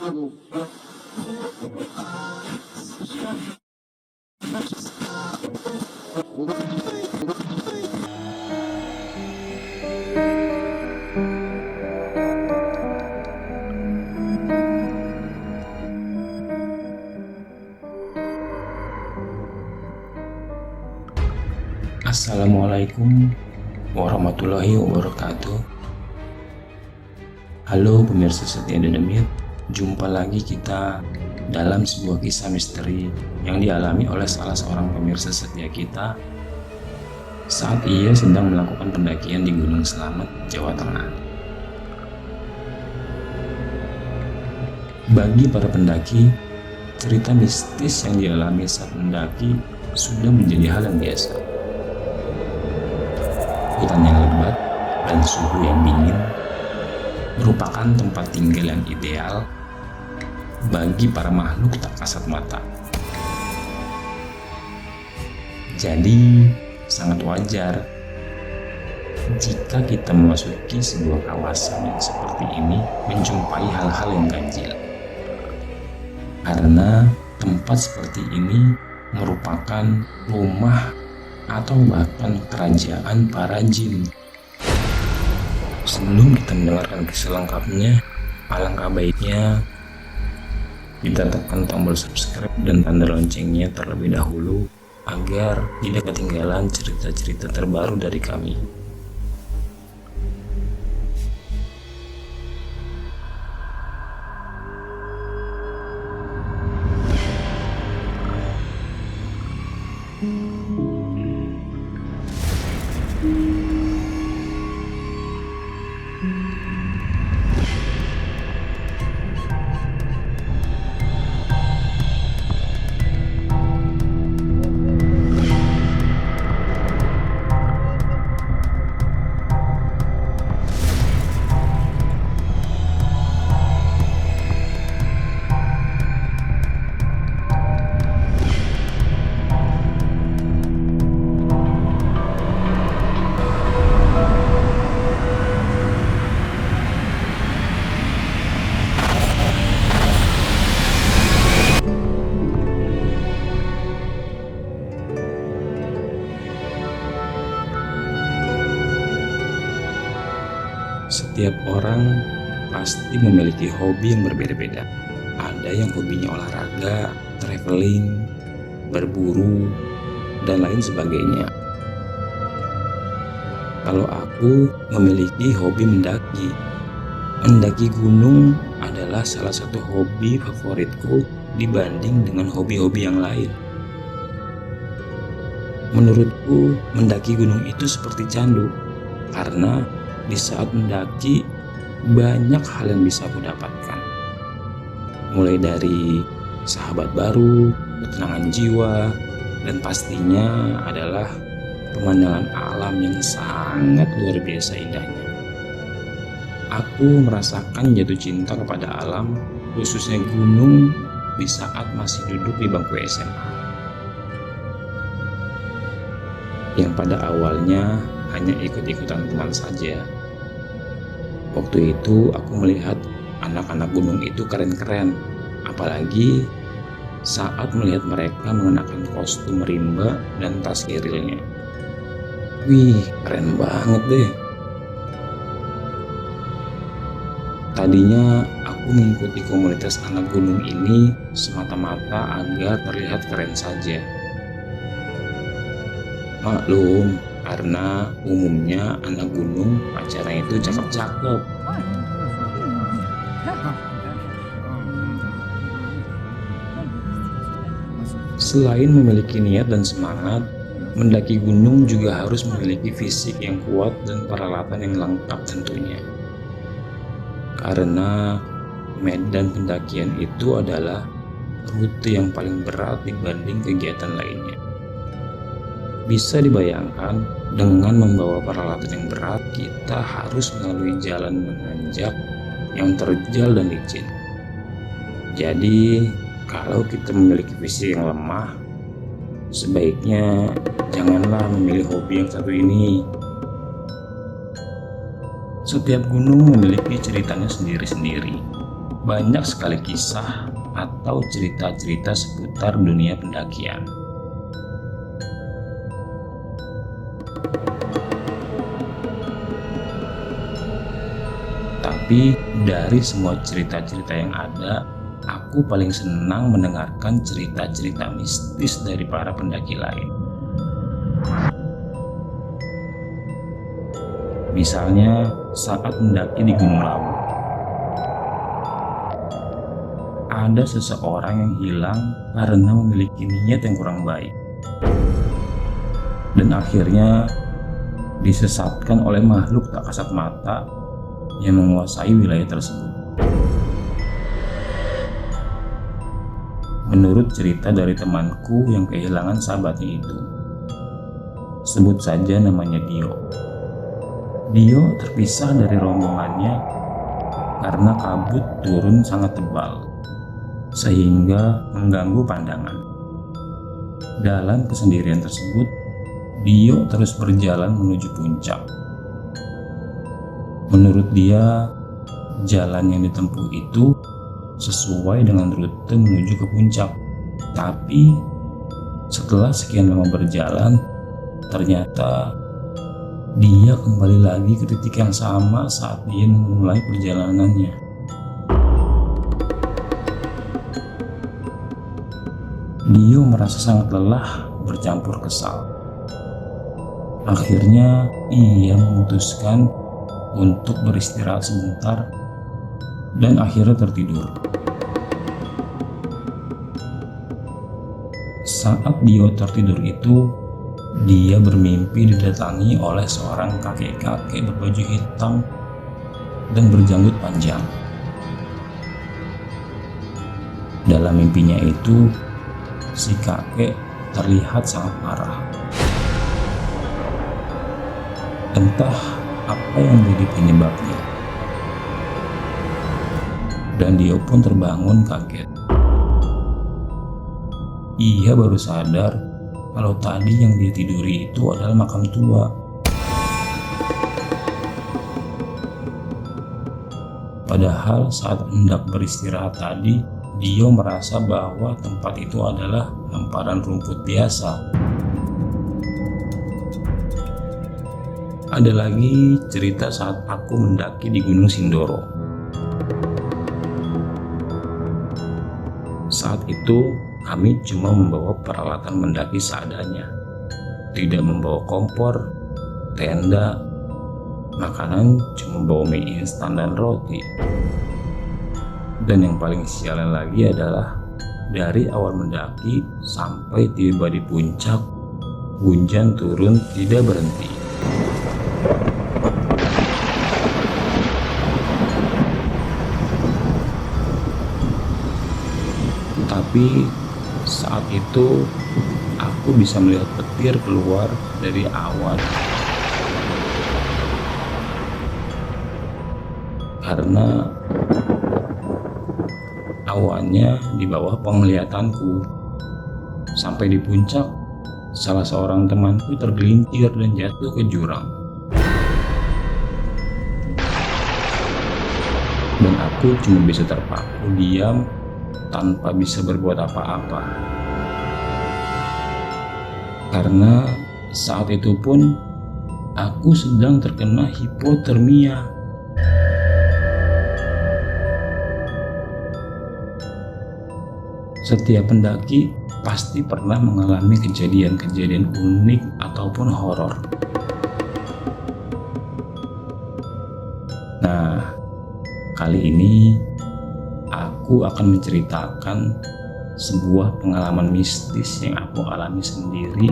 Assalamualaikum warahmatullahi wabarakatuh. Halo pemirsa setia Dedemit, jumpa lagi kita dalam sebuah kisah misteri yang dialami oleh salah seorang pemirsa setia kita saat ia sedang melakukan pendakian di Gunung Slamet, Jawa Tengah. Bagi para pendaki, cerita mistis yang dialami saat mendaki sudah menjadi hal yang biasa. Hutan yang lebat dan suhu yang dingin merupakan tempat tinggal yang ideal bagi para makhluk tak kasat mata. Jadi, sangat wajar jika kita memasuki sebuah kawasan yang seperti ini menjumpai hal-hal yang ganjil. Karena tempat seperti ini merupakan rumah atau bahkan kerajaan para jin. Sebelum kita mendengarkan kisah lengkapnya, alangkah baiknya kita tekan tombol subscribe dan tanda loncengnya terlebih dahulu agar tidak ketinggalan cerita-cerita terbaru dari kami. Setiap orang pasti memiliki hobi yang berbeda-beda. Ada yang hobinya olahraga, traveling, berburu, dan lain sebagainya. Kalau aku memiliki hobi mendaki. Mendaki gunung adalah salah satu hobi favoritku dibanding dengan hobi-hobi yang lain. Menurutku, mendaki gunung itu seperti candu, karena di saat mendaki banyak hal yang bisa aku dapatkan. Mulai dari sahabat baru, ketenangan jiwa, dan pastinya adalah pemandangan alam yang sangat luar biasa indahnya. Aku merasakan jatuh cinta kepada alam, khususnya gunung, di saat masih duduk di bangku SMA. Yang pada awalnya hanya ikut-ikutan teman saja. Waktu itu aku melihat anak-anak gunung itu keren-keren, apalagi saat melihat mereka mengenakan kostum rimba dan tas kerilnya. Wih, keren banget deh. Tadinya aku mengikuti komunitas anak gunung ini semata-mata agar terlihat keren saja. Maklum, karena umumnya anak gunung pacarnya itu cakep-cakep. Selain memiliki niat dan semangat, mendaki gunung juga harus memiliki fisik yang kuat dan peralatan yang lengkap tentunya. Karena medan pendakian itu adalah rute yang paling berat dibanding kegiatan lainnya. Bisa dibayangkan, dengan membawa peralatan yang berat, kita harus melalui jalan menanjak yang terjal dan licin. Jadi, kalau kita memiliki fisik yang lemah, sebaiknya janganlah memilih hobi yang satu ini. Setiap gunung memiliki ceritanya sendiri-sendiri. banyak sekali kisah atau cerita-cerita seputar dunia pendakian. Tapi dari semua cerita-cerita yang ada, aku paling senang mendengarkan cerita-cerita mistis dari para pendaki lain. Misalnya saat mendaki di Gunung Lawu, ada seseorang yang hilang karena memiliki niat yang kurang baik, dan akhirnya disesatkan oleh makhluk tak kasat mata yang menguasai wilayah tersebut. Menurut cerita dari temanku yang kehilangan sahabatnya itu, sebut saja namanya Dio. Dio terpisah dari rombongannya karena kabut turun sangat tebal, sehingga mengganggu pandangan. Dalam kesendirian tersebut, Dio terus berjalan menuju puncak. Menurut dia, jalan yang ditempuh itu sesuai dengan rute menuju ke puncak. Tapi setelah sekian lama berjalan, ternyata dia kembali lagi ke titik yang sama saat dia memulai perjalanannya. Dio merasa sangat lelah bercampur kesal. Akhirnya ia memutuskan untuk beristirahat sebentar dan akhirnya tertidur. Saat Dio tertidur itu, dia bermimpi didatangi oleh seorang kakek-kakek berbaju hitam dan berjanggut panjang. Dalam mimpinya itu, si kakek terlihat sangat marah. Entah apa yang menjadi penyebabnya, dan Dio pun terbangun kaget. Ia baru sadar kalau tadi yang dia tiduri itu adalah makam tua. Padahal saat hendak beristirahat tadi, Dio merasa bahwa tempat itu adalah hamparan rumput biasa. Ada lagi cerita saat aku mendaki di Gunung Sindoro. Saat itu kami cuma membawa peralatan mendaki seadanya, tidak membawa kompor, tenda, makanan cuma bawa mie instan dan roti. Dan yang paling sialan lagi adalah dari awal mendaki sampai tiba di puncak, hujan turun tidak berhenti. Tapi saat itu aku bisa melihat petir keluar dari awan. Karena awannya di bawah penglihatanku. Sampai di puncak, salah seorang temanku tergelincir dan jatuh ke jurang. Dan aku cuma bisa terpaku diam tanpa bisa berbuat apa-apa. Karena saat itu pun aku sedang terkena hipotermia. Setiap pendaki pasti pernah mengalami kejadian-kejadian unik ataupun horor. Nah, kali ini aku akan menceritakan sebuah pengalaman mistis yang aku alami sendiri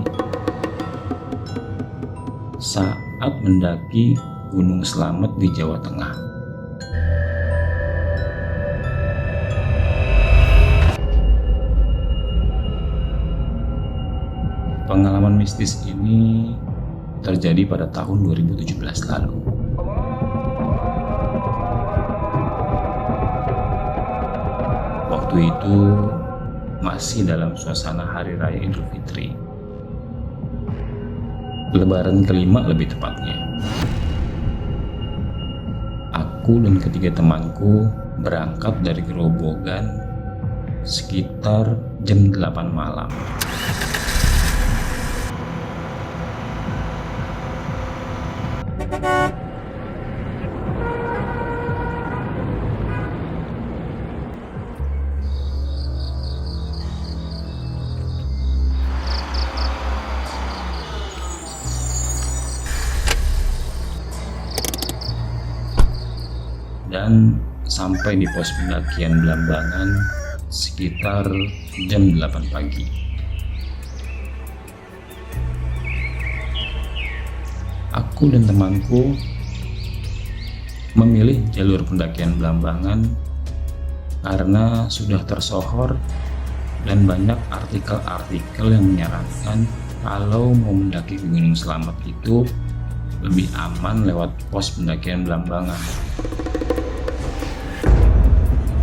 saat mendaki Gunung Slamet di Jawa Tengah. Pengalaman mistis ini terjadi pada tahun 2017 lalu. Waktu itu masih dalam suasana Hari Raya Idul Fitri. Lebaran kelima lebih tepatnya. Aku Aku dan ketiga temanku berangkat dari Gerobogan sekitar jam 8 malam. Dan sampai di pos pendakian Blambangan sekitar jam 8 pagi. Aku dan temanku memilih jalur pendakian Blambangan karena sudah tersohor dan banyak artikel-artikel yang menyarankan kalau mau mendaki Gunung Slamet itu lebih aman lewat pos pendakian Blambangan.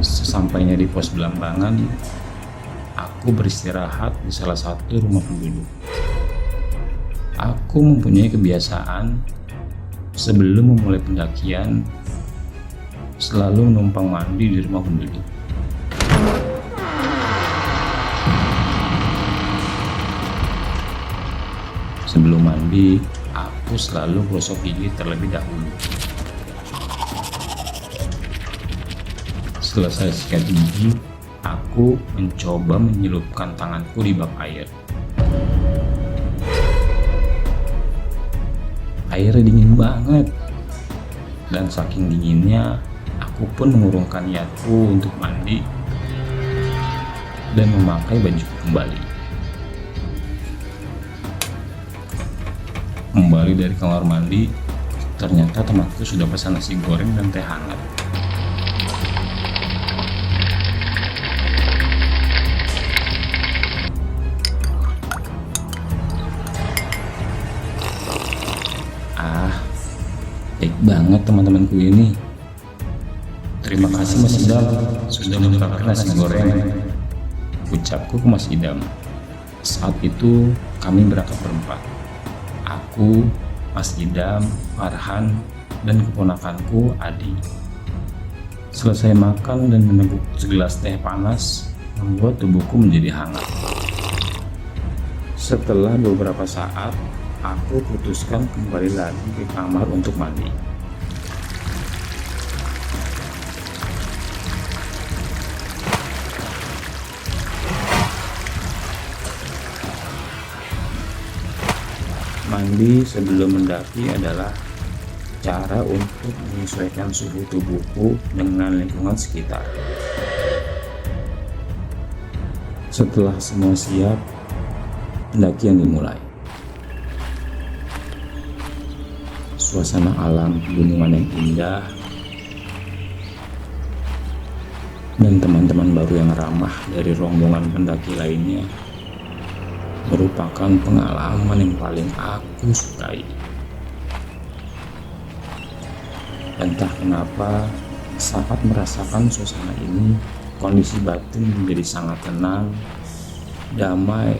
Sesampainya di pos Blambangan, aku beristirahat di salah satu rumah penduduk. Aku mempunyai kebiasaan sebelum memulai pendakian selalu numpang mandi di rumah penduduk. Sebelum mandi, aku selalu gosok gigi terlebih dahulu. Selesai sikat gigi, aku mencoba menyelupkan tanganku di bak air. Airnya dingin banget, dan saking dinginnya, aku pun mengurungkan niatku untuk mandi dan memakai bajuku kembali. Kembali dari kamar mandi, ternyata temanku sudah pesan nasi goreng dan teh hangat. Baik banget teman-temanku ini. Terima kasih Mas Idam sudah menyuplai nasi goreng, ucapku ke Mas Idam. Saat itu kami berangkat berempat. Aku, Mas Idam, Farhan, dan keponakanku Adi. Selesai makan dan meneguk segelas teh panas membuat tubuhku menjadi hangat. Setelah beberapa saat, aku putuskan kembali lagi ke kamar untuk mandi. Mandi sebelum mendaki adalah cara untuk menyesuaikan suhu tubuhku dengan lingkungan sekitar. Setelah semua siap, pendakian dimulai. Suasana alam pegunungan yang indah dan teman-teman baru yang ramah dari rombongan pendaki lainnya merupakan pengalaman yang paling aku sukai. Entah kenapa, saat merasakan suasana ini, kondisi batin menjadi sangat tenang, damai,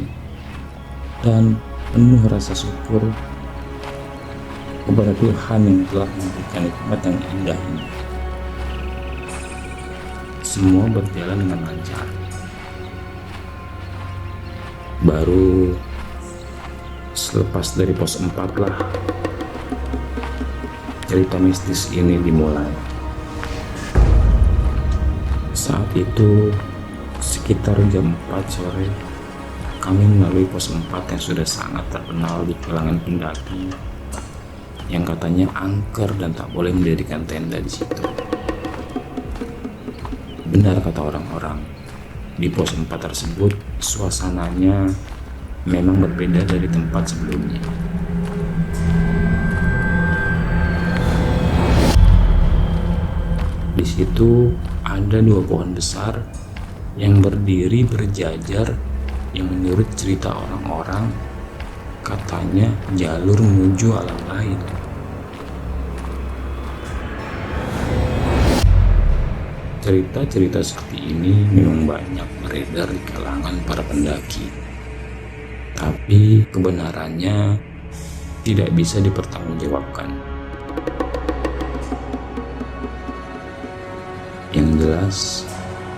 dan penuh rasa syukur kepada Tuhan yang telah memberikan nikmat yang indah ini. Semua berjalan dengan lancar. Baru selepas dari pos 4 lah cerita mistis ini dimulai. Saat itu sekitar jam 4 sore, kami melalui pos 4 yang sudah sangat terkenal di kalangan pendaki yang katanya angker dan tak boleh mendirikan tenda di situ. Benar kata orang-orang, di pos 4 tersebut suasananya memang berbeda dari tempat sebelumnya. Di situ ada 2 pohon besar yang berdiri berjajar yang menurut cerita orang-orang katanya jalur menuju alam lain. Cerita-cerita seperti ini memang banyak beredar di kalangan para pendaki, tapi kebenarannya tidak bisa dipertanggungjawabkan. jelas,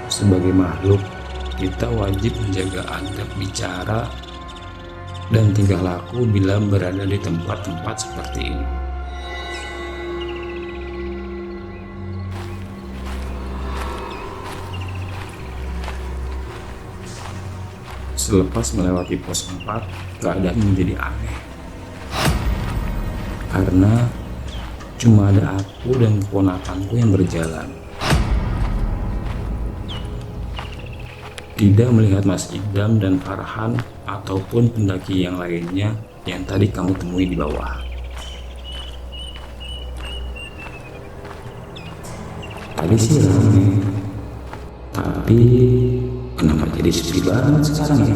sebagai makhluk, kita wajib menjaga adab bicara dan tingkah laku bila berada di tempat-tempat seperti ini. Selepas melewati pos 4, keadaan menjadi aneh. Karena cuma ada aku dan keponakanku yang berjalan. Tidak melihat Mas Idam dan Farhan ataupun pendaki yang lainnya yang tadi kamu temui di bawah. Tadi sih ramai, tapi kenapa jadi sepi banget sekarang ya?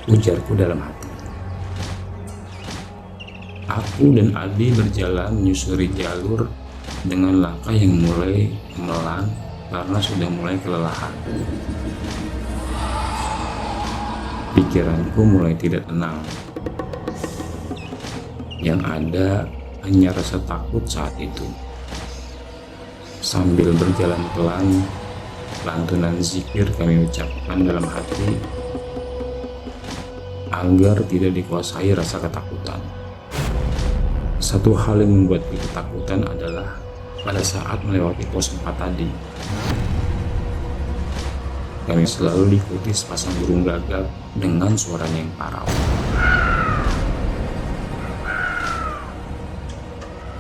Ujarku dalam hati. Aku dan Adi berjalan menyusuri jalur dengan langkah yang mulai memelan karena sudah mulai kelelahan. Pikiranku mulai tidak tenang. Yang ada hanya rasa takut saat itu. Sambil berjalan pelan, lantunan zikir kami ucapkan dalam hati agar tidak dikuasai rasa ketakutan. Satu hal yang membuat ketakutan adalah pada saat melewati pos 4 tadi. Kami selalu diikuti sepasang burung gagak dengan suaranya yang parau.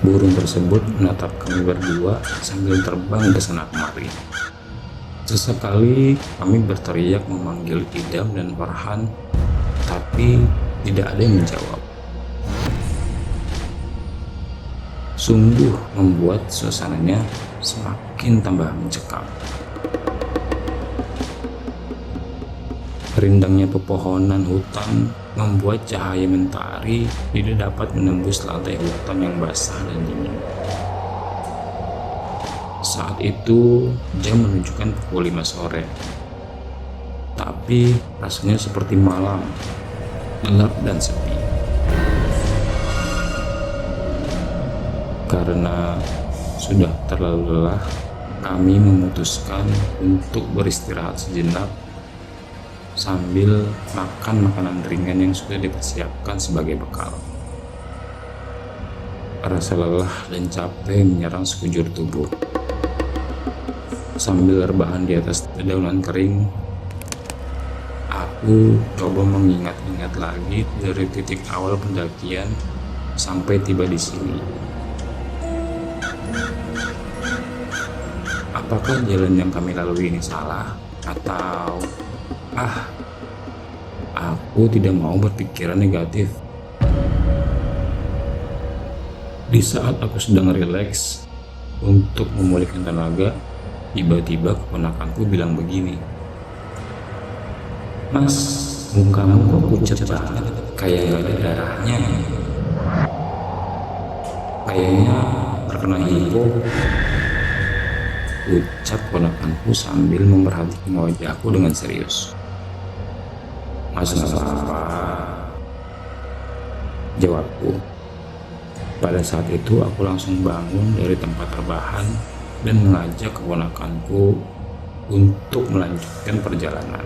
Burung tersebut menatap kami berdua sambil terbang ke sana kemari. Sesekali kami berteriak memanggil Idam dan Farhan, tapi tidak ada yang menjawab. Sungguh membuat suasananya semakin tambah mencekam. Rindangnya pepohonan hutan membuat cahaya mentari tidak dapat menembus lantai hutan yang basah dan dingin. Saat itu jam menunjukkan pukul 5 sore. Tapi rasanya seperti malam, gelap dan sepi. Karena sudah terlalu lelah, kami memutuskan untuk beristirahat sejenak sambil makan makanan ringan yang sudah dipersiapkan sebagai bekal. Rasa lelah dan capek menyerang sekujur tubuh. Sambil rebahan di atas dedaunan kering, aku coba mengingat-ingat lagi dari titik awal pendakian sampai tiba di sini. Apakah jalan yang kami lalui ini salah? Atau aku tidak mau berpikiran negatif. Di saat aku sedang rileks untuk memulihkan tenaga, tiba-tiba keponakanku bilang begini. Mas, mukamu kok pucat banget, kayak gak ada darahnya. Kayaknya terkena hipo. Ucap keponakanku sambil memperhatikan wajahku dengan serius. Mas, gak apa-apa, jawabku. Pada saat itu aku langsung bangun dari tempat rebahan dan mengajak keponakanku untuk melanjutkan perjalanan.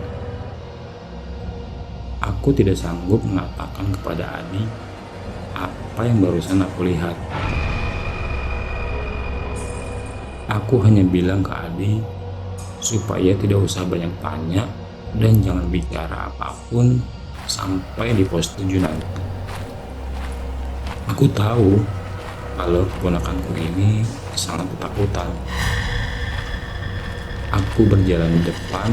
Aku tidak sanggup mengatakan kepada Adi apa yang barusan aku lihat. Aku hanya bilang ke Adi supaya tidak usah banyak tanya dan jangan bicara apapun sampai di pos 7 nanti. Aku tahu kalau keponakanku ini sangat ketakutan. Aku berjalan di depan,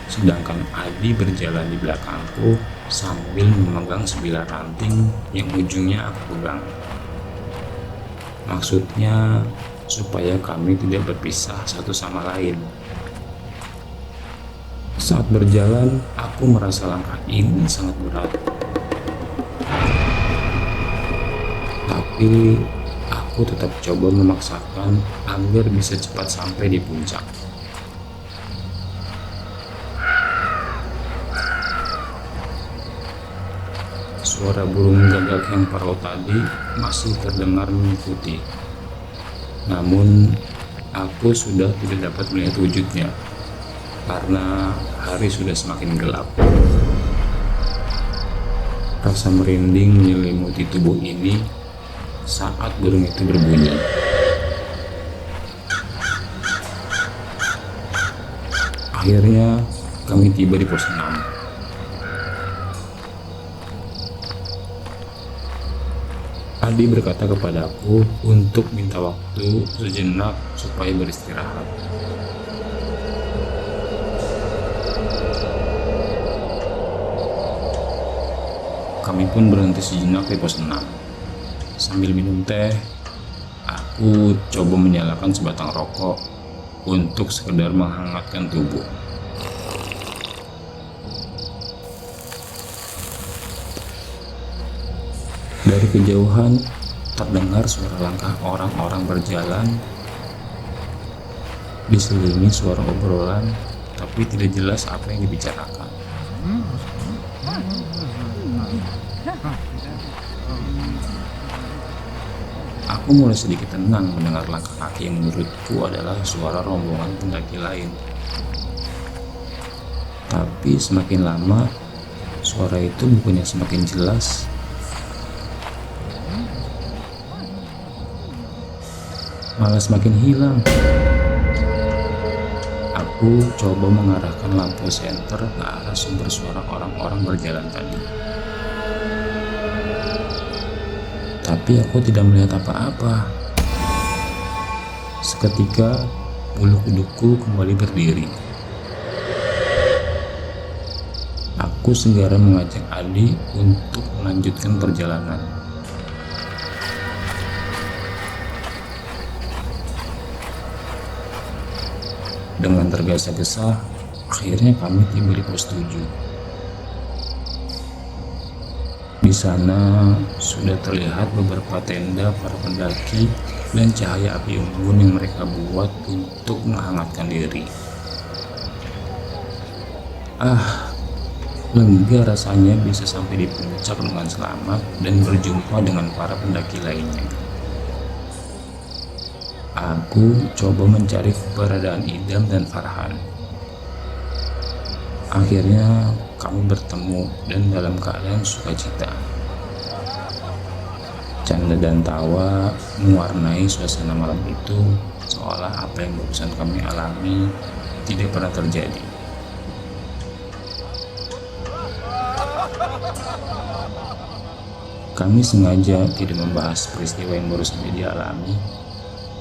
sedangkan Adi berjalan di belakangku sambil memegang sebilah ranting yang ujungnya aku pegang. Maksudnya supaya kami tidak berpisah satu sama lain. Saat berjalan, aku merasa langkah ini sangat berat. Tapi aku tetap coba memaksakan agar bisa cepat sampai di puncak. suara burung gagak yang parau tadi masih terdengar mengikuti. Namun, aku sudah tidak dapat melihat wujudnya karena hari sudah semakin gelap. Rasa merinding menyelimuti tubuh ini saat burung itu berbunyi. Akhirnya kami tiba di pos 6. Adi berkata kepadaku untuk minta waktu sejenak supaya beristirahat. Kami pun berhenti sejenak di pos 6. Sambil minum teh, aku coba menyalakan sebatang rokok untuk sekedar menghangatkan tubuh. Dari kejauhan terdengar suara langkah orang-orang berjalan, diselingi suara obrolan, tapi tidak jelas apa yang dibicarakan. Aku mulai sedikit tenang mendengar langkah kaki yang menurutku adalah suara rombongan pendaki lain. Tapi semakin lama, suara itu bukannya semakin jelas, malah semakin hilang. Aku coba mengarahkan lampu senter ke arah sumber suara orang-orang berjalan tadi. Tapi aku tidak melihat apa-apa. Seketika, bulu kudukku kembali berdiri. Aku segera mengajak Adi untuk melanjutkan perjalanan. Dengan tergesa-gesa, akhirnya kami tiba di pos 7. Di sana sudah terlihat beberapa tenda para pendaki dan cahaya api unggun yang mereka buat untuk menghangatkan diri. Lega rasanya bisa sampai di puncak dengan selamat dan berjumpa dengan para pendaki lainnya. Aku coba mencari keberadaan Idam dan Farhan. Akhirnya kami bertemu dan dalam keadaan sukacita. Canda dan tawa mewarnai suasana malam itu, seolah apa yang barusan kami alami tidak pernah terjadi. Kami sengaja tidak membahas peristiwa yang baru saja dialami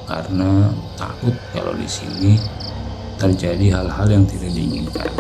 karena takut kalau di sini terjadi hal-hal yang tidak diinginkan.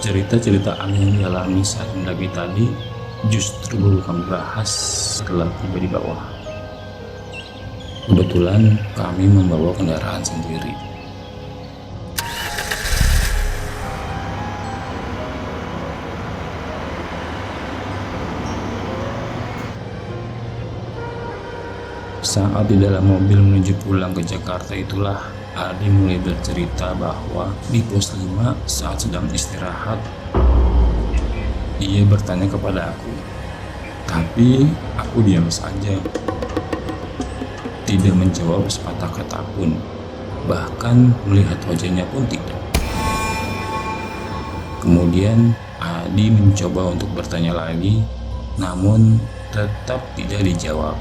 Cerita-cerita aneh yang dialami saat mendaki tadi justru baru kami bahas setelah tiba di bawah. Kebetulan kami membawa kendaraan sendiri. Saat di dalam mobil menuju pulang ke Jakarta itulah Adi mulai bercerita bahwa di pos 5 saat sedang istirahat, ia bertanya kepada aku. Tapi aku diam saja, tidak menjawab sepatah kata pun, bahkan melihat wajahnya pun tidak. Kemudian Adi mencoba untuk bertanya lagi, namun tetap tidak dijawab.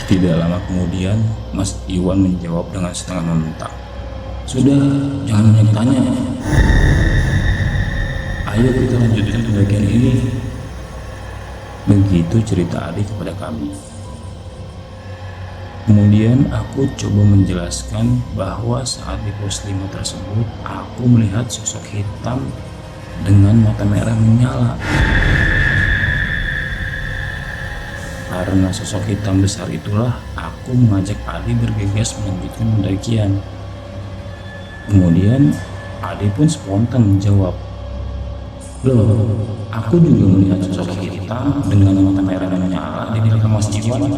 Tidak lama kemudian, Mas Iwan menjawab dengan setengah membentak. "Sudah, jangan banyak tanya. Ayo kita lanjutkan pendakian ini." Begitu cerita Adi kepada kami. Kemudian aku coba menjelaskan bahwa saat di pos 5 tersebut, aku melihat sosok hitam dengan mata merah menyala. Karena sosok hitam besar itulah aku mengajak Adi bergegas melanjutkan pendakian. Kemudian Adi pun spontan menjawab, "Loh, aku juga melihat sosok hitam dengan mata merah menyala di belakang Mas Iwan,"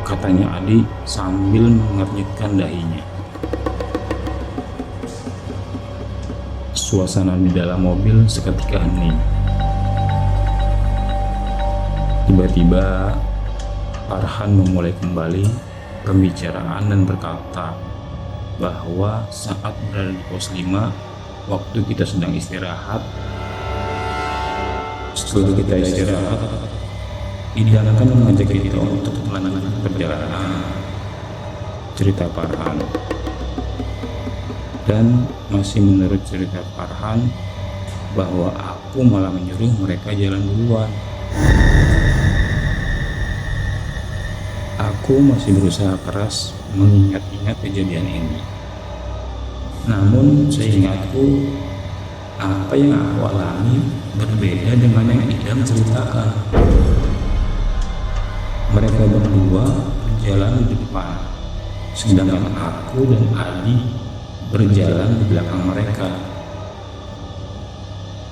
katanya Adi sambil mengernyitkan dahinya. Suasana di dalam mobil seketika hening. Tiba-tiba Farhan memulai kembali pembicaraan dan berkata bahwa saat berada di pos 5, waktu kita sedang istirahat, setelah kita istirahat, Idam kan mengajak kita untuk melanjutkan perjalanan, cerita Farhan. Dan masih menurut cerita Farhan bahwa aku malah menyuruh mereka jalan duluan. Aku masih berusaha keras mengingat-ingat kejadian ini. Namun seingatku, apa yang aku alami berbeda dengan yang Idam ceritakan. Mereka berdua berjalan di depan, sedangkan aku dan Adi berjalan di belakang mereka.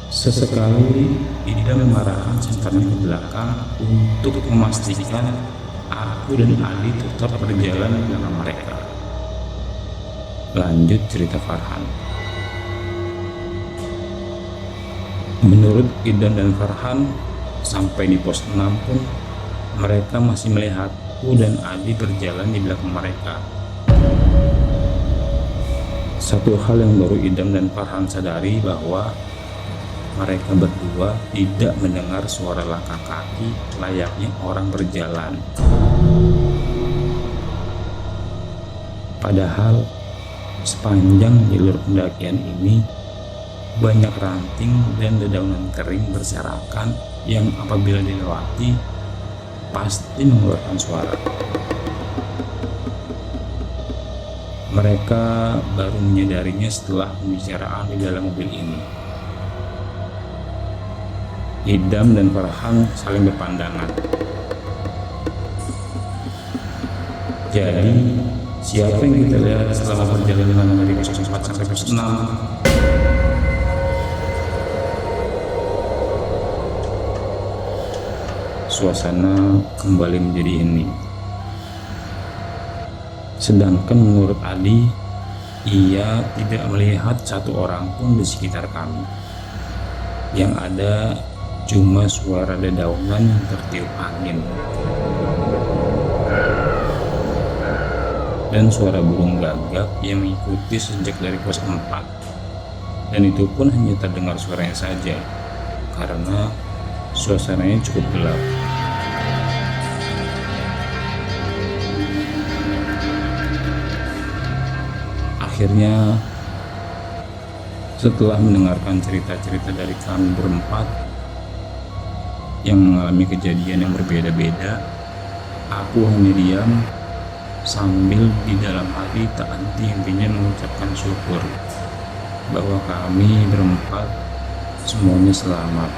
Sesekali Idam mengarahkan senternya ke belakang untuk memastikan aku dan Adi tetap berjalan di belakang mereka. Lanjut cerita Farhan. Menurut Idam dan Farhan, sampai di pos 6 pun mereka masih melihatku dan Adi berjalan di belakang mereka. Satu hal yang baru Idam dan Farhan sadari bahwa mereka berdua tidak mendengar suara langkah kaki layaknya orang berjalan. Padahal sepanjang jalur pendakian ini banyak ranting dan dedaunan kering berserakan yang apabila dilewati pasti mengeluarkan suara. Mereka baru menyadarinya setelah pembicaraan di dalam mobil ini. Idam dan Farhan saling berpandangan. Jadi, siapa yang kita lihat selama perjalanan dari pos 4 sampai pos 6? Suasana kembali menjadi hening. Sedangkan menurut Adi, ia tidak melihat satu orang pun di sekitar kami. Yang ada cuma suara dedaunan yang tertiup angin dan suara burung gagak yang mengikuti sejak dari pos 4. Dan itu pun hanya terdengar suaranya saja karena suasananya cukup gelap. Akhirnya, setelah mendengarkan cerita-cerita dari kami berempat yang mengalami kejadian yang berbeda-beda, aku hanya diam sambil di dalam hati tak henti-hentinya mengucapkan syukur bahwa kami berempat semuanya selamat.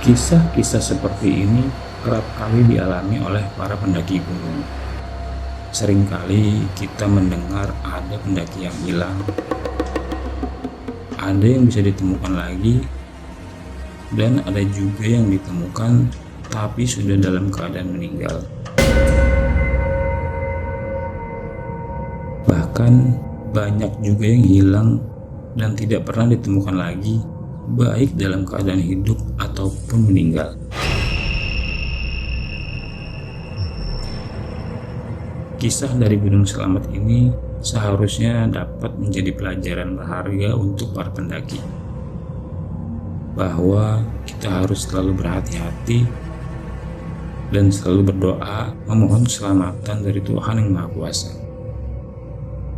Kisah-kisah seperti ini kerap kali dialami oleh para pendaki gunung. Seringkali kita mendengar ada pendaki yang hilang, ada yang bisa ditemukan lagi, dan ada juga yang ditemukan tapi sudah dalam keadaan meninggal. Bahkan banyak juga yang hilang dan tidak pernah ditemukan lagi, baik dalam keadaan hidup ataupun meninggal. Kisah dari Gunung Selamat ini seharusnya dapat menjadi pelajaran berharga untuk para pendaki, bahwa kita harus selalu berhati-hati dan selalu berdoa memohon keselamatan dari Tuhan Yang Maha Kuasa.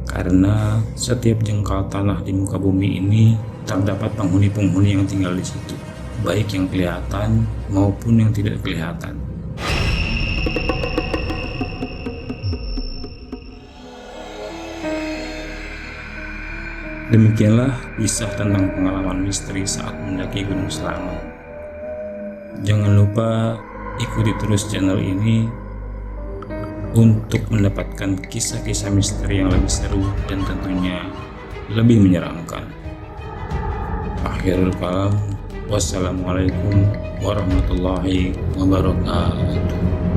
Karena setiap jengkal tanah di muka bumi ini terdapat penghuni-penghuni yang tinggal di situ, baik yang kelihatan maupun yang tidak kelihatan. Demikianlah kisah tentang pengalaman misteri saat mendaki Gunung Selamet. Jangan lupa ikuti terus channel ini untuk mendapatkan kisah-kisah misteri yang lebih seru dan tentunya lebih menyeramkan. Akhirul kalam, wassalamualaikum warahmatullahi wabarakatuh.